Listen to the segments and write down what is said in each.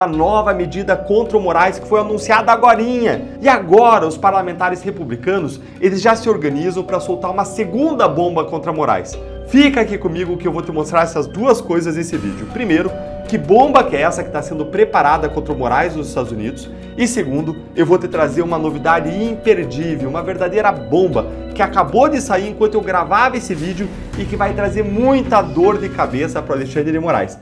A nova medida contra o Moraes que foi anunciada agorinha. E agora os parlamentares republicanos, eles já se organizam para soltar uma segunda bomba contra Moraes. Fica aqui comigo que eu vou te mostrar essas duas coisas nesse vídeo. Primeiro, que bomba que é essa que está sendo preparada contra o Moraes nos Estados Unidos? E segundo, eu vou te trazer uma novidade imperdível, uma verdadeira bomba que acabou de sair enquanto eu gravava esse vídeo e que vai trazer muita dor de cabeça para o Alexandre de Moraes.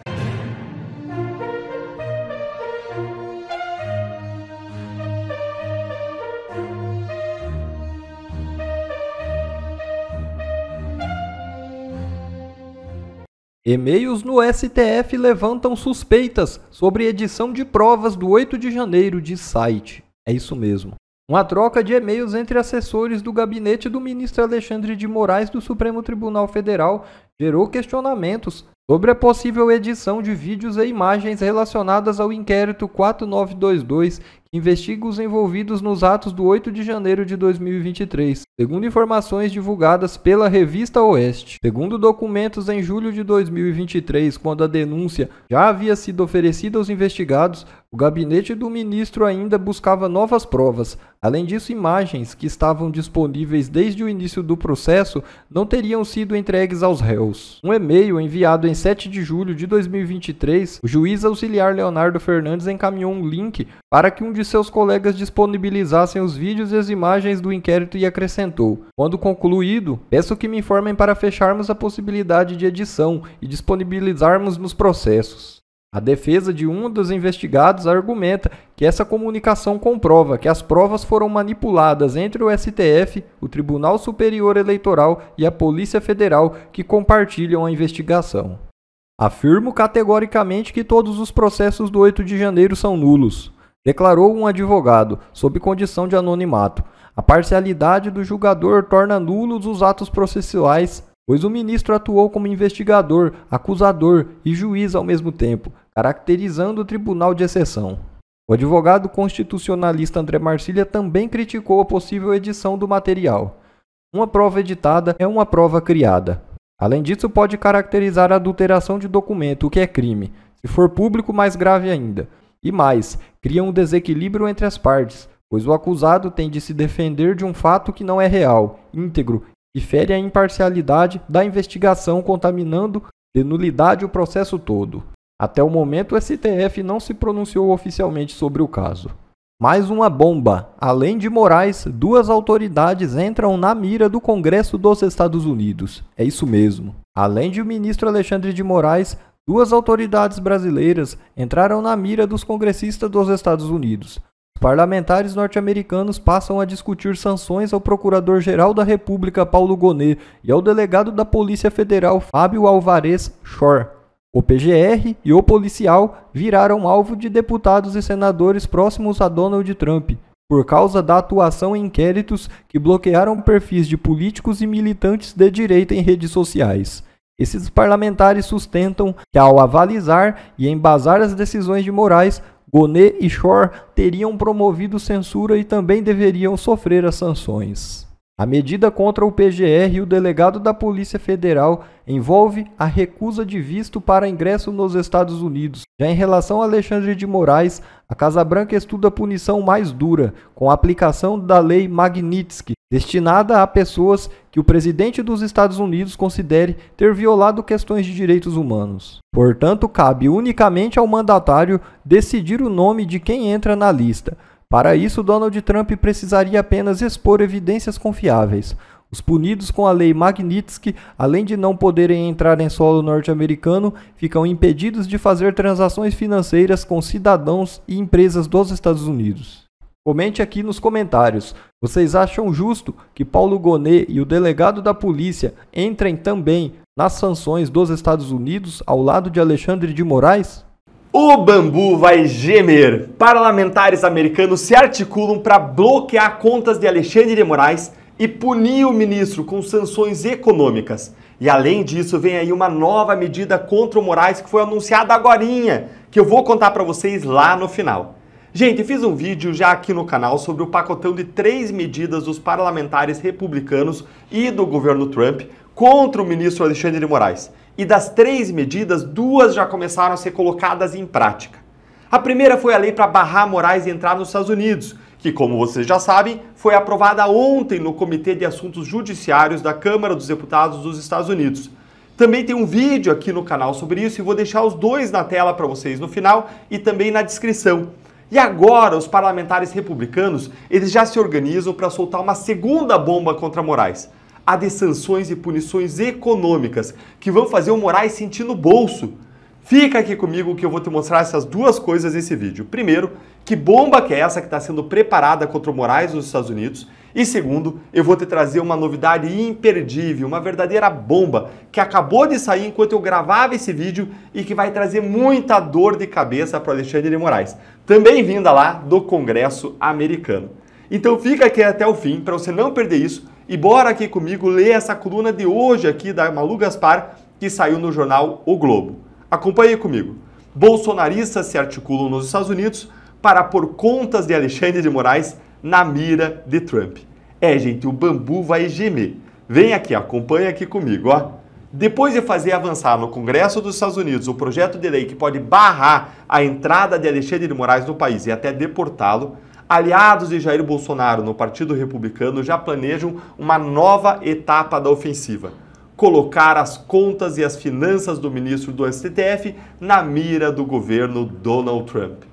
E-mails no STF levantam suspeitas sobre edição de provas do 8 de janeiro, diz site. É isso mesmo. Uma troca de e-mails entre assessores do gabinete do ministro Alexandre de Moraes do Supremo Tribunal Federal gerou questionamentos sobre a possível edição de vídeos e imagens relacionadas ao inquérito 4922, que investiga os envolvidos nos atos do 8 de janeiro de 2023, segundo informações divulgadas pela revista Oeste. Segundo documentos, em julho de 2023, quando a denúncia já havia sido oferecida aos investigados, o gabinete do ministro ainda buscava novas provas. Além disso, imagens que estavam disponíveis desde o início do processo não teriam sido entregues aos réus. Um e-mail enviado em 7 de julho de 2023, o juiz auxiliar Leonardo Fernandes encaminhou um link para que um de seus colegas disponibilizassem os vídeos e as imagens do inquérito e acrescentou: quando concluído, peço que me informem para fecharmos a possibilidade de edição e disponibilizarmos nos processos. A defesa de um dos investigados argumenta que essa comunicação comprova que as provas foram manipuladas entre o STF, o Tribunal Superior Eleitoral e a Polícia Federal, que compartilham a investigação. Afirmo categoricamente que todos os processos do 8 de janeiro são nulos, declarou um advogado, sob condição de anonimato. A parcialidade do julgador torna nulos os atos processuais, pois o ministro atuou como investigador, acusador e juiz ao mesmo tempo, caracterizando o tribunal de exceção. O advogado constitucionalista André Marcília também criticou a possível edição do material. Uma prova editada é uma prova criada. Além disso, pode caracterizar a adulteração de documento, o que é crime. Se for público, mais grave ainda. E mais, cria um desequilíbrio entre as partes, pois o acusado tem de se defender de um fato que não é real, íntegro, e fere a imparcialidade da investigação, contaminando de nulidade o processo todo. Até o momento, o STF não se pronunciou oficialmente sobre o caso. Mais uma bomba. Além de Moraes, duas autoridades entram na mira do Congresso dos Estados Unidos. É isso mesmo. Além de o ministro Alexandre de Moraes, duas autoridades brasileiras entraram na mira dos congressistas dos Estados Unidos. Os parlamentares norte-americanos passam a discutir sanções ao Procurador-Geral da República, Paulo Gonet, e ao delegado da Polícia Federal, Fábio Alvarez Shore. O PGR e o policial viraram alvo de deputados e senadores próximos a Donald Trump, por causa da atuação em inquéritos que bloquearam perfis de políticos e militantes de direita em redes sociais. Esses parlamentares sustentam que, ao avalizar e embasar as decisões de Moraes, Gonet e Shore teriam promovido censura e também deveriam sofrer as sanções. A medida contra o PGR e o delegado da Polícia Federal envolve a recusa de visto para ingresso nos Estados Unidos. Já em relação a Alexandre de Moraes, a Casa Branca estuda a punição mais dura, com a aplicação da Lei Magnitsky, destinada a pessoas que o presidente dos Estados Unidos considere ter violado questões de direitos humanos. Portanto, cabe unicamente ao mandatário decidir o nome de quem entra na lista. Para isso, Donald Trump precisaria apenas expor evidências confiáveis. Os punidos com a Lei Magnitsky, além de não poderem entrar em solo norte-americano, ficam impedidos de fazer transações financeiras com cidadãos e empresas dos Estados Unidos. Comente aqui nos comentários. Vocês acham justo que Paulo Gonet e o delegado da polícia entrem também nas sanções dos Estados Unidos ao lado de Alexandre de Moraes? O bambu vai gemer. Parlamentares americanos se articulam para bloquear contas de Alexandre de Moraes e punir o ministro com sanções econômicas. E além disso, vem aí uma nova medida contra o Moraes que foi anunciada agorinha, que eu vou contar para vocês lá no final. Gente, fiz um vídeo já aqui no canal sobre o pacotão de 3 medidas dos parlamentares republicanos e do governo Trump contra o ministro Alexandre de Moraes. E das 3 medidas, 2 já começaram a ser colocadas em prática. A primeira foi a lei para barrar Moraes de entrar nos Estados Unidos, que, como vocês já sabem, foi aprovada ontem no Comitê de Assuntos Judiciários da Câmara dos Deputados dos Estados Unidos. Também tem um vídeo aqui no canal sobre isso e vou deixar os dois na tela para vocês no final e também na descrição. E agora os parlamentares republicanos, eles já se organizam para soltar uma segunda bomba contra Moraes. A de sanções e punições econômicas, que vão fazer o Moraes sentir no bolso. Fica aqui comigo que eu vou te mostrar essas duas coisas nesse vídeo. Primeiro, que bomba que é essa que está sendo preparada contra o Moraes nos Estados Unidos? E segundo, eu vou te trazer uma novidade imperdível, uma verdadeira bomba, que acabou de sair enquanto eu gravava esse vídeo e que vai trazer muita dor de cabeça para Alexandre de Moraes, também vinda lá do Congresso americano. Então fica aqui até o fim para você não perder isso e bora aqui comigo ler essa coluna de hoje aqui da Malu Gaspar, que saiu no jornal O Globo. Acompanhe comigo. Bolsonaristas se articulam nos Estados Unidos para pôr contas de Alexandre de Moraes na mira de Trump. Gente, o bambu vai gemer. Vem aqui, acompanha aqui comigo, ó. Depois de fazer avançar no Congresso dos Estados Unidos o projeto de lei que pode barrar a entrada de Alexandre de Moraes no país e até deportá-lo, aliados de Jair Bolsonaro no Partido Republicano já planejam uma nova etapa da ofensiva. Colocar as contas e as finanças do ministro do STF na mira do governo Donald Trump.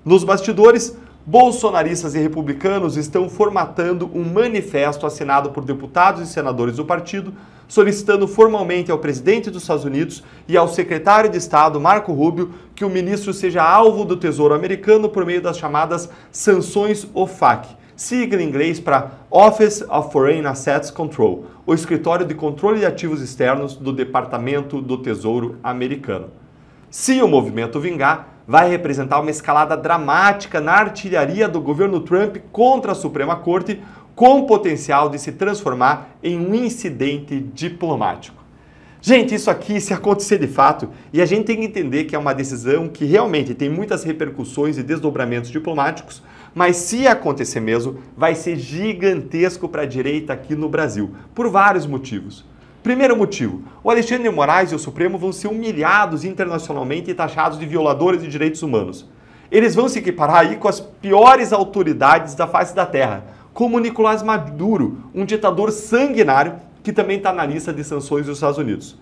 Nos bastidores, bolsonaristas e republicanos estão formatando um manifesto assinado por deputados e senadores do partido, solicitando formalmente ao presidente dos Estados Unidos e ao secretário de Estado, Marco Rubio, que o ministro seja alvo do Tesouro americano por meio das chamadas sanções OFAC, sigla em inglês para Office of Foreign Assets Control, o Escritório de Controle de Ativos Externos do Departamento do Tesouro americano. Se o movimento vingar, vai representar uma escalada dramática na artilharia do governo Trump contra a Suprema Corte, com potencial de se transformar em um incidente diplomático. Gente, isso aqui, se acontecer de fato, e a gente tem que entender que é uma decisão que realmente tem muitas repercussões e desdobramentos diplomáticos, mas se acontecer mesmo, vai ser gigantesco para a direita aqui no Brasil, por vários motivos. Primeiro motivo, o Alexandre de Moraes e o Supremo vão ser humilhados internacionalmente e taxados de violadores de direitos humanos. Eles vão se equiparar aí com as piores autoridades da face da terra, como Nicolás Maduro, um ditador sanguinário que também está na lista de sanções dos Estados Unidos.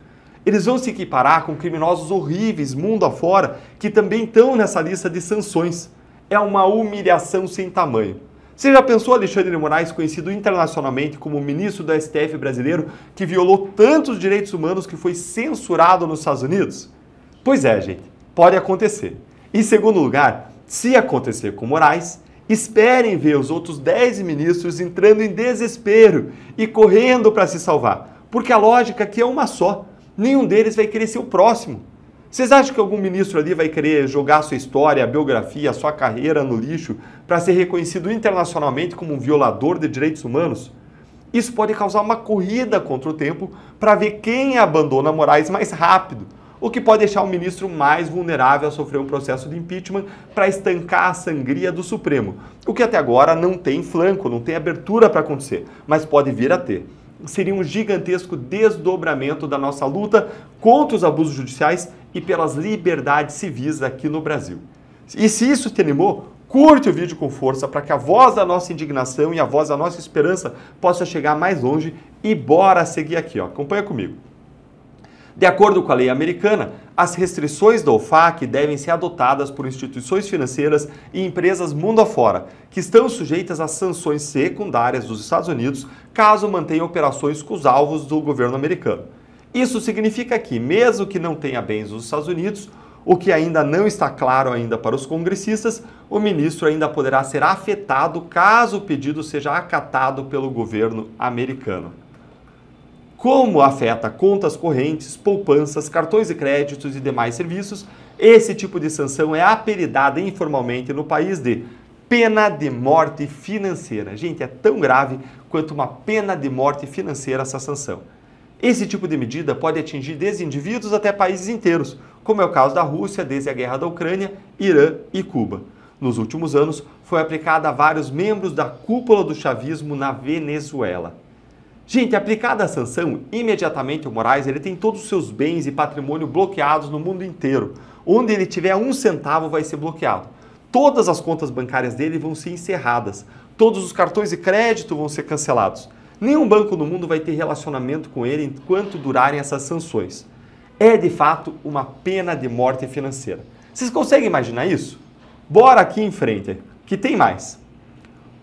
Eles vão se equiparar com criminosos horríveis mundo afora que também estão nessa lista de sanções. É uma humilhação sem tamanho. Você já pensou Alexandre de Moraes, conhecido internacionalmente como ministro do STF brasileiro, que violou tantos direitos humanos que foi censurado nos Estados Unidos? Pois é, gente, pode acontecer. Em segundo lugar, se acontecer com Moraes, esperem ver os outros 10 ministros entrando em desespero e correndo para se salvar, porque a lógica aqui é uma só. Nenhum deles vai querer ser o próximo. Vocês acham que algum ministro ali vai querer jogar sua história, a biografia, a sua carreira no lixo para ser reconhecido internacionalmente como um violador de direitos humanos? Isso pode causar uma corrida contra o tempo para ver quem abandona Moraes mais rápido, o que pode deixar o ministro mais vulnerável a sofrer um processo de impeachment para estancar a sangria do Supremo, o que até agora não tem flanco, não tem abertura para acontecer, mas pode vir a ter. Seria um gigantesco desdobramento da nossa luta contra os abusos judiciais e pelas liberdades civis aqui no Brasil. E se isso te animou, curte o vídeo com força para que a voz da nossa indignação e a voz da nossa esperança possa chegar mais longe e bora seguir aqui, ó. Acompanha comigo. De acordo com a lei americana, as restrições da OFAC devem ser adotadas por instituições financeiras e empresas mundo afora, que estão sujeitas às sanções secundárias dos Estados Unidos caso mantenham operações com os alvos do governo americano. Isso significa que, mesmo que não tenha bens nos Estados Unidos, o que ainda não está claro ainda para os congressistas, o ministro ainda poderá ser afetado caso o pedido seja acatado pelo governo americano. Como afeta contas correntes, poupanças, cartões de créditos e demais serviços, esse tipo de sanção é apelidada informalmente no país de pena de morte financeira. Gente, é tão grave quanto uma pena de morte financeira essa sanção. Esse tipo de medida pode atingir desde indivíduos até países inteiros, como é o caso da Rússia desde a guerra da Ucrânia, Irã e Cuba. Nos últimos anos, foi aplicada a vários membros da cúpula do chavismo na Venezuela. Gente, aplicada a sanção, imediatamente o Moraes ele tem todos os seus bens e patrimônio bloqueados no mundo inteiro, Onde ele tiver 1 centavo vai ser bloqueado. Todas as contas bancárias dele vão ser encerradas. Todos os cartões de crédito vão ser cancelados. Nenhum banco no mundo vai ter relacionamento com ele enquanto durarem essas sanções. É, de fato, uma pena de morte financeira. Vocês conseguem imaginar isso? Bora aqui em frente, que tem mais.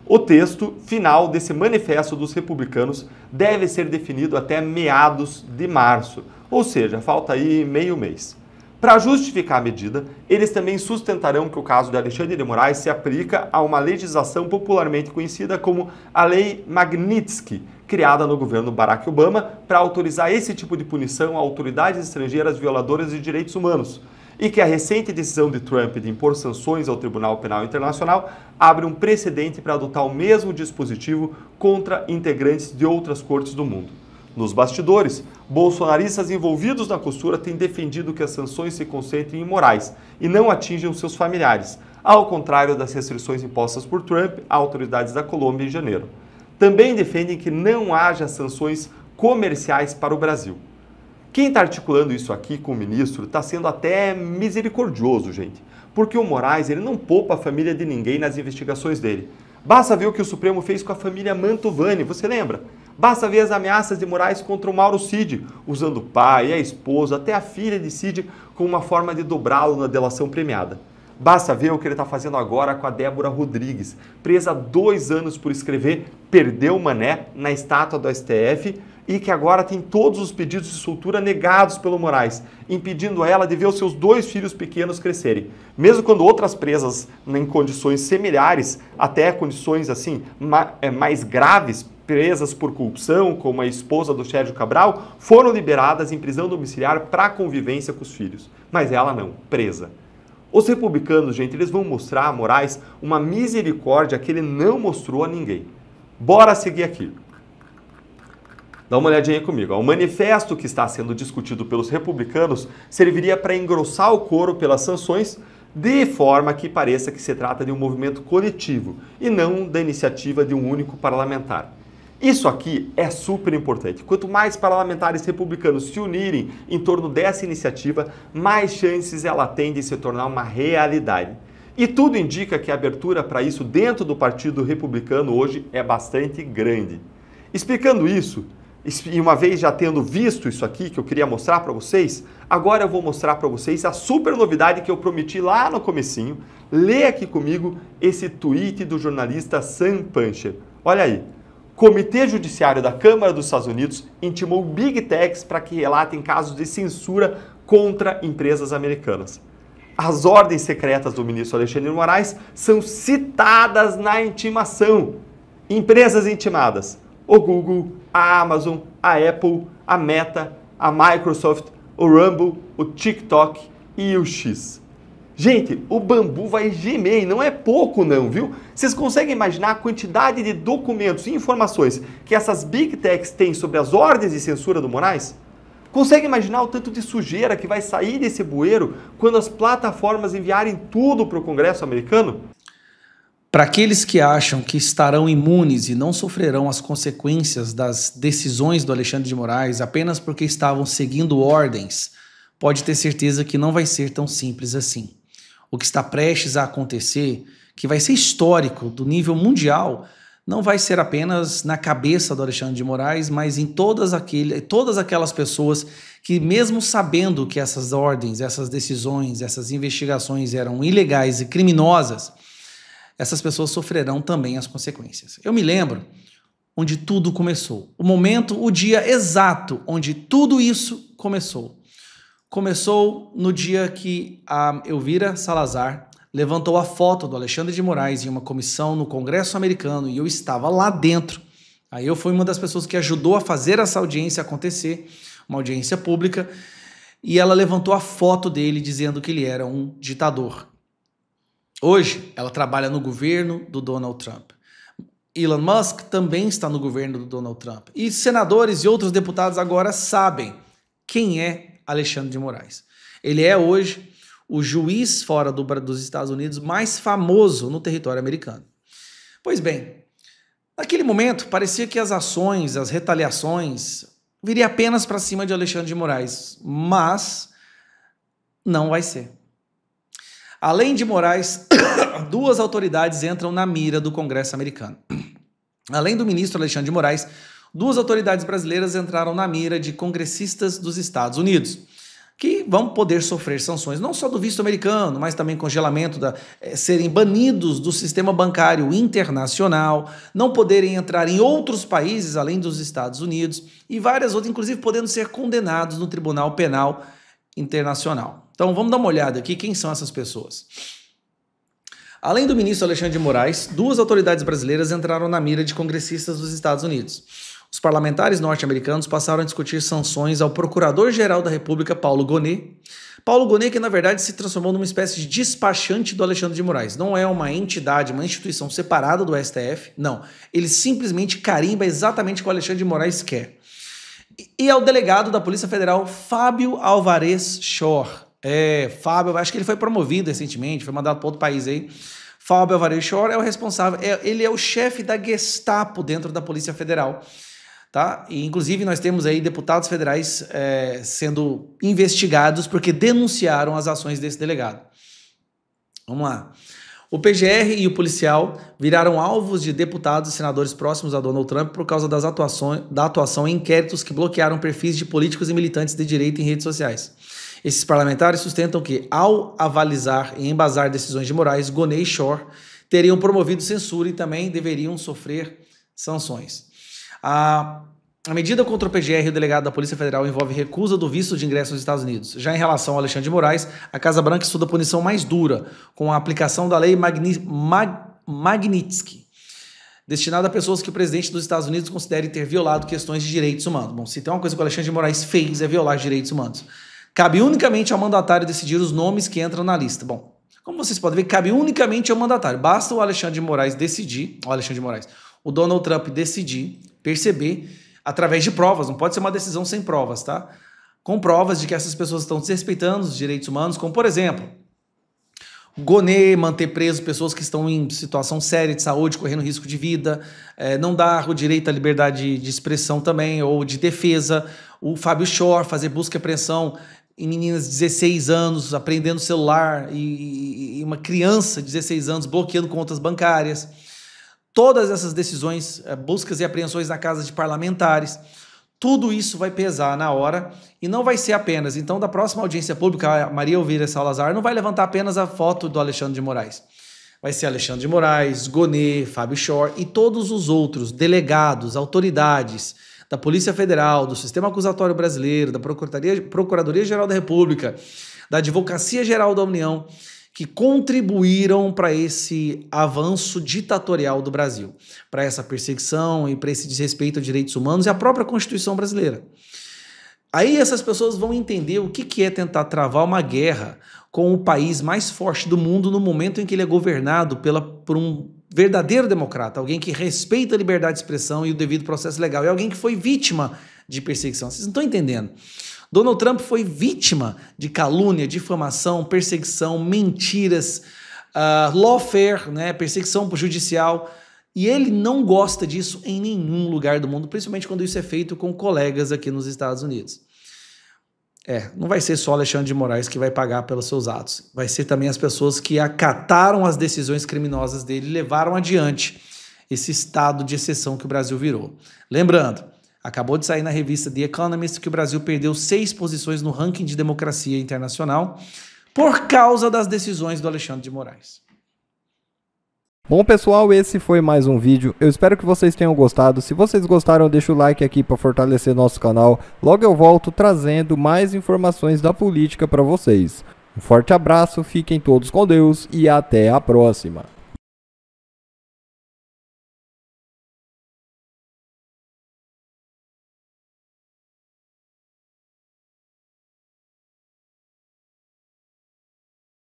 O texto final desse manifesto dos republicanos deve ser definido até meados de março, ou seja, falta aí meio mês. Para justificar a medida, eles também sustentarão que o caso de Alexandre de Moraes se aplica a uma legislação popularmente conhecida como a Lei Magnitsky, criada no governo Barack Obama para autorizar esse tipo de punição a autoridades estrangeiras violadoras de direitos humanos, e que a recente decisão de Trump de impor sanções ao Tribunal Penal Internacional abre um precedente para adotar o mesmo dispositivo contra integrantes de outras cortes do mundo. Nos bastidores, bolsonaristas envolvidos na costura têm defendido que as sanções se concentrem em Moraes e não atinjam seus familiares, ao contrário das restrições impostas por Trump a autoridades da Colômbia em janeiro. Também defendem que não haja sanções comerciais para o Brasil. Quem está articulando isso aqui com o ministro está sendo até misericordioso, gente, porque o Moraes ele não poupa a família de ninguém nas investigações dele. Basta ver o que o Supremo fez com a família Mantovani, você lembra? Basta ver as ameaças de Moraes contra o Mauro Cid, usando o pai, a esposa, até a filha de Cid como uma forma de dobrá-lo na delação premiada. Basta ver o que ele está fazendo agora com a Débora Rodrigues, presa há 2 anos por escrever Perdeu Mané na estátua do STF e que agora tem todos os pedidos de soltura negados pelo Moraes, impedindo ela de ver os seus 2 filhos pequenos crescerem. Mesmo quando outras presas em condições similares, até condições assim mais graves, presas por corrupção, como a esposa do Sérgio Cabral, foram liberadas em prisão domiciliar para convivência com os filhos. Mas ela não, presa. Os republicanos, gente, eles vão mostrar a Moraes uma misericórdia que ele não mostrou a ninguém. Bora seguir aqui. Dá uma olhadinha comigo. O manifesto que está sendo discutido pelos republicanos serviria para engrossar o coro pelas sanções, de forma que pareça que se trata de um movimento coletivo e não da iniciativa de um único parlamentar. Isso aqui é super importante. Quanto mais parlamentares republicanos se unirem em torno dessa iniciativa, mais chances ela tem de se tornar uma realidade. E tudo indica que a abertura para isso dentro do Partido Republicano hoje é bastante grande. Explicando isso, e uma vez já tendo visto isso aqui que eu queria mostrar para vocês, agora eu vou mostrar para vocês a super novidade que eu prometi lá no comecinho. Lê aqui comigo esse tweet do jornalista Sam Puncher. Olha aí. Comitê Judiciário da Câmara dos Estados Unidos intimou Big Techs para que relatem casos de censura contra empresas americanas. As ordens secretas do ministro Alexandre de Moraes são citadas na intimação. Empresas intimadas: o Google, a Amazon, a Apple, a Meta, a Microsoft, o Rumble, o TikTok e o X. Gente, o bambu vai gemer e não é pouco não, viu? Vocês conseguem imaginar a quantidade de documentos e informações que essas Big Techs têm sobre as ordens de censura do Moraes? Consegue imaginar o tanto de sujeira que vai sair desse bueiro quando as plataformas enviarem tudo para o Congresso americano? Para aqueles que acham que estarão imunes e não sofrerão as consequências das decisões do Alexandre de Moraes apenas porque estavam seguindo ordens, pode ter certeza que não vai ser tão simples assim. O que está prestes a acontecer, que vai ser histórico do nível mundial, não vai ser apenas na cabeça do Alexandre de Moraes, mas em todas aquelas pessoas que, mesmo sabendo que essas ordens, essas decisões, essas investigações eram ilegais e criminosas, essas pessoas sofrerão também as consequências. Eu me lembro onde tudo começou. O momento, o dia exato onde tudo isso começou. Começou no dia que a Elvira Salazar levantou a foto do Alexandre de Moraes em uma comissão no Congresso americano e eu estava lá dentro. Aí eu fui uma das pessoas que ajudou a fazer essa audiência acontecer, uma audiência pública, e ela levantou a foto dele dizendo que ele era um ditador. Hoje, ela trabalha no governo do Donald Trump. Elon Musk também está no governo do Donald Trump. E senadores e outros deputados agora sabem quem é Alexandre de Moraes. Ele é hoje o juiz fora dos Estados Unidos mais famoso no território americano. Pois bem, naquele momento parecia que as ações, as retaliações viriam apenas para cima de Alexandre de Moraes, mas não vai ser. Além de Moraes, duas autoridades entram na mira do Congresso americano. Além do ministro Alexandre de Moraes, duas autoridades brasileiras entraram na mira de congressistas dos Estados Unidos, que vão poder sofrer sanções, não só do visto americano, mas também congelamento, serem banidos do sistema bancário internacional, não poderem entrar em outros países além dos Estados Unidos e várias outras, inclusive podendo ser condenados no Tribunal Penal Internacional. Então vamos dar uma olhada aqui quem são essas pessoas. Além do ministro Alexandre de Moraes, duas autoridades brasileiras entraram na mira de congressistas dos Estados Unidos. Os parlamentares norte-americanos passaram a discutir sanções ao Procurador-Geral da República, Paulo Gonet. Paulo Gonet, que na verdade se transformou numa espécie de despachante do Alexandre de Moraes. Não é uma entidade, uma instituição separada do STF, não. Ele simplesmente carimba exatamente o que o Alexandre de Moraes quer. E ao delegado da Polícia Federal, Fábio Alvarez Shor. Fábio, acho que ele foi promovido recentemente, foi mandado para outro país aí. Fábio Alvarez Shor é o responsável, ele é o chefe da Gestapo dentro da Polícia Federal. Tá? E, inclusive, nós temos aí deputados federais sendo investigados porque denunciaram as ações desse delegado. Vamos lá. O PGR e o policial viraram alvos de deputados e senadores próximos a Donald Trump por causa da atuação em inquéritos que bloquearam perfis de políticos e militantes de direita em redes sociais. Esses parlamentares sustentam que, ao avalizar e embasar decisões de Moraes, Gonet e Shor teriam promovido censura e também deveriam sofrer sanções. A medida contra o PGR e o delegado da Polícia Federal envolve recusa do visto de ingresso aos Estados Unidos. Já em relação ao Alexandre de Moraes, a Casa Branca estuda a punição mais dura, com a aplicação da lei Magnitsky, destinada a pessoas que o presidente dos Estados Unidos considere ter violado questões de direitos humanos. Bom, se tem uma coisa que o Alexandre de Moraes fez é violar direitos humanos. Cabe unicamente ao mandatário decidir os nomes que entram na lista. Bom, como vocês podem ver, cabe unicamente ao mandatário. Basta o Alexandre de Moraes decidir, o Donald Trump decidir, perceber, através de provas, não pode ser uma decisão sem provas, tá? Com provas de que essas pessoas estão desrespeitando os direitos humanos, como, por exemplo, Gonet manter preso pessoas que estão em situação séria de saúde, correndo risco de vida, não dar o direito à liberdade de expressão também, ou de defesa, o Fábio Shor fazer busca e apreensão em meninas de 16 anos, apreendendo celular, e uma criança de 16 anos bloqueando contas bancárias. Todas essas decisões, buscas e apreensões na casa de parlamentares, tudo isso vai pesar na hora e não vai ser apenas. Então, da próxima audiência pública, a Maria Elvira Salazar não vai levantar apenas a foto do Alexandre de Moraes. Vai ser Alexandre de Moraes, Gonet, Fábio Shor e todos os outros delegados, autoridades da Polícia Federal, do Sistema Acusatório Brasileiro, da Procuradoria-Geral da República, da Advocacia Geral da União, que contribuíram para esse avanço ditatorial do Brasil, para essa perseguição e para esse desrespeito a direitos humanos e à própria Constituição brasileira. Aí essas pessoas vão entender o que é tentar travar uma guerra com o país mais forte do mundo no momento em que ele é governado por um verdadeiro democrata, alguém que respeita a liberdade de expressão e o devido processo legal, e alguém que foi vítima de perseguição. Vocês não estão entendendo. Donald Trump foi vítima de calúnia, difamação, perseguição, mentiras, lawfare, né, perseguição judicial, e ele não gosta disso em nenhum lugar do mundo, principalmente quando isso é feito com colegas aqui nos Estados Unidos. Não vai ser só Alexandre de Moraes que vai pagar pelos seus atos, vai ser também as pessoas que acataram as decisões criminosas dele e levaram adiante esse estado de exceção que o Brasil virou. Lembrando, acabou de sair na revista The Economist que o Brasil perdeu 6 posições no ranking de democracia internacional por causa das decisões do Alexandre de Moraes. Bom, pessoal, esse foi mais um vídeo. Eu espero que vocês tenham gostado. Se vocês gostaram, deixa o like aqui para fortalecer nosso canal. Logo eu volto trazendo mais informações da política para vocês. Um forte abraço, fiquem todos com Deus e até a próxima.